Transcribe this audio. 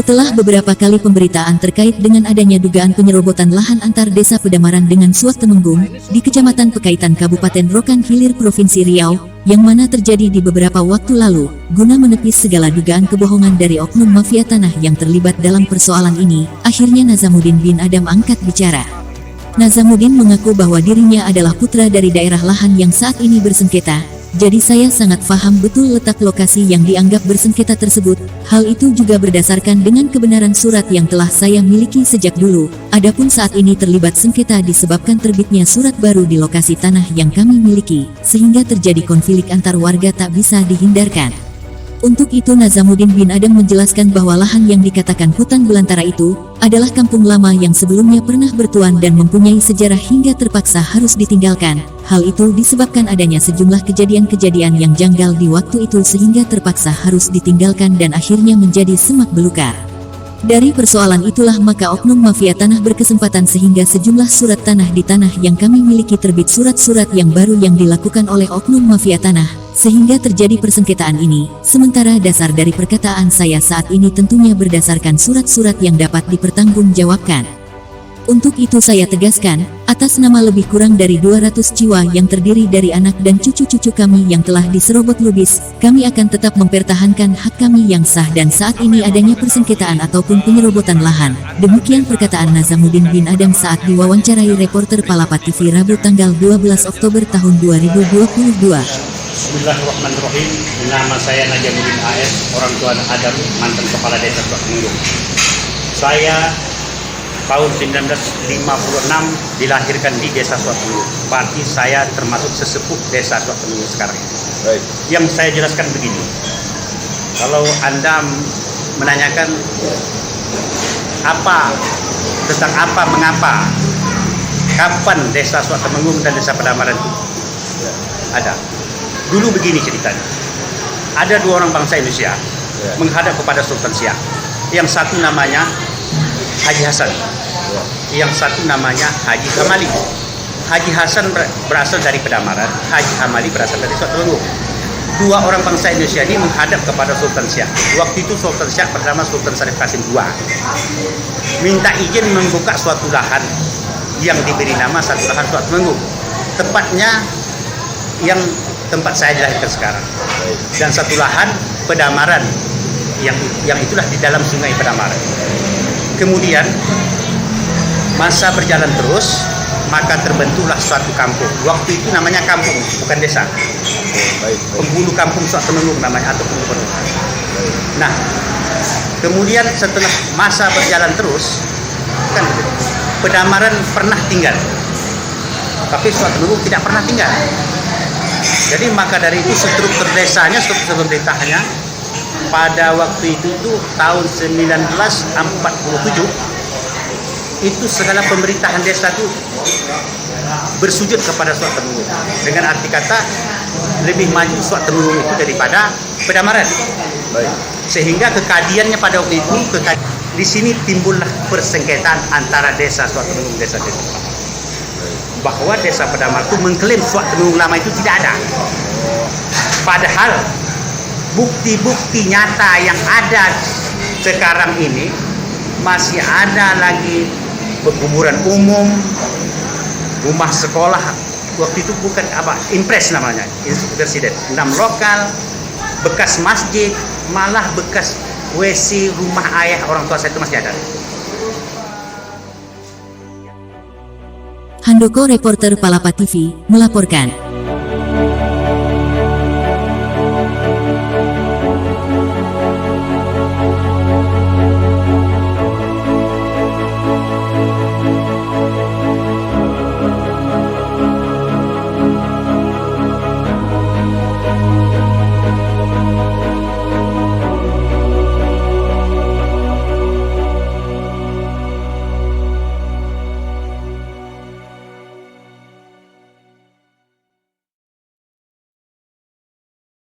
Setelah beberapa kali pemberitaan terkait dengan adanya dugaan penyerobotan lahan antar desa Pedamaran dengan Suak Temenggung di Kecamatan Pekaitan Kabupaten Rokan Hilir Provinsi Riau, yang mana terjadi di beberapa waktu lalu, guna menepis segala dugaan kebohongan dari oknum mafia tanah yang terlibat dalam persoalan ini, akhirnya Nazamuddin bin Adam angkat bicara. Nazamuddin mengaku bahwa dirinya adalah putra dari daerah lahan yang saat ini bersengketa. Jadi saya sangat paham betul letak lokasi yang dianggap bersengketa tersebut. Hal itu juga berdasarkan dengan kebenaran surat yang telah saya miliki sejak dulu. Adapun saat ini terlibat sengketa disebabkan terbitnya surat baru di lokasi tanah yang kami miliki, sehingga terjadi konflik antar warga tak bisa dihindarkan. Untuk itu Nazamuddin bin Adam menjelaskan bahwa lahan yang dikatakan hutan belantara itu adalah kampung lama yang sebelumnya pernah bertuan dan mempunyai sejarah hingga terpaksa harus ditinggalkan. Hal itu disebabkan adanya sejumlah kejadian-kejadian yang janggal di waktu itu sehingga terpaksa harus ditinggalkan dan akhirnya menjadi semak belukar. Dari persoalan itulah maka oknum mafia tanah berkesempatan sehingga sejumlah surat tanah di tanah yang kami miliki terbit surat-surat yang baru yang dilakukan oleh oknum mafia tanah, sehingga terjadi persengketaan ini. Sementara dasar dari perkataan saya saat ini tentunya berdasarkan surat-surat yang dapat dipertanggungjawabkan. Untuk itu saya tegaskan, atas nama lebih kurang dari 200 jiwa yang terdiri dari anak dan cucu-cucu kami yang telah diserobot lubis, kami akan tetap mempertahankan hak kami yang sah dan saat ini adanya persengketaan ataupun penyerobotan lahan. Demikian perkataan Nazamuddin bin Adam saat diwawancarai reporter Palapa TV Rabu tanggal 12 Oktober tahun 2022. Bismillahirrahmanirrahim. Nama saya Nazamuddin AS, orang tua Adam, mantan kepala desa Suak Temenggung. Saya tahun 1956 dilahirkan di desa Suak Temenggung. Berarti saya termasuk sesepuh desa Suak Temenggung sekarang. Baik. Yang saya jelaskan begini. Kalau Anda menanyakan mengapa, kapan desa Suak Temenggung dan desa Pedamaran itu ada. Dulu begini ceritanya. Ada dua orang bangsa Indonesia menghadap kepada Sultan Siak. Yang satu namanya Haji Hasan, yang satu namanya Haji Hamali. Haji Hasan berasal dari Pedamaran, Haji Hamali berasal dari Suak Temenggung. Dua orang bangsa Indonesia ini menghadap kepada Sultan Siak. Waktu itu Sultan Siak bernama Sultan Syarif Qasim II. Minta izin membuka suatu lahan yang diberi nama satu lahan Suak Temenggung. Tepatnya yang tempat saya dilahirkan sekarang. Dan satu lahan Pedamaran yang itulah di dalam sungai Pedamaran. Kemudian masa berjalan terus, maka terbentuklah suatu kampung. Waktu itu namanya kampung, bukan desa. Penghulu kampung Suak Temenggung namanya, atau penghulu. Nah, kemudian setelah masa berjalan terus, kan Pedamaran pernah tinggal, tapi Suak Temenggung tidak pernah tinggal. Jadi maka dari itu struktur desanya, struktur pemerintahnya pada waktu itu tahun 1947 itu segala pemerintahan desa itu bersujud kepada Suak Temenggung. Dengan arti kata lebih maju Suak Temenggung itu daripada Pedamaran. Sehingga kekadiannya pada waktu itu di sini timbullah persengketaan antara desa Suak Temenggung dan desa desa. Bahwa desa Pedamaran itu mengklaim Suak Temenggung lama itu tidak ada. Padahal bukti-bukti nyata yang ada sekarang ini masih ada lagi pekuburan umum, rumah sekolah. Waktu itu bukan impres namanya, presiden, 6 lokal, bekas masjid, malah bekas WC rumah ayah orang tua saya itu masih ada. Handoko reporter Palapa TV melaporkan.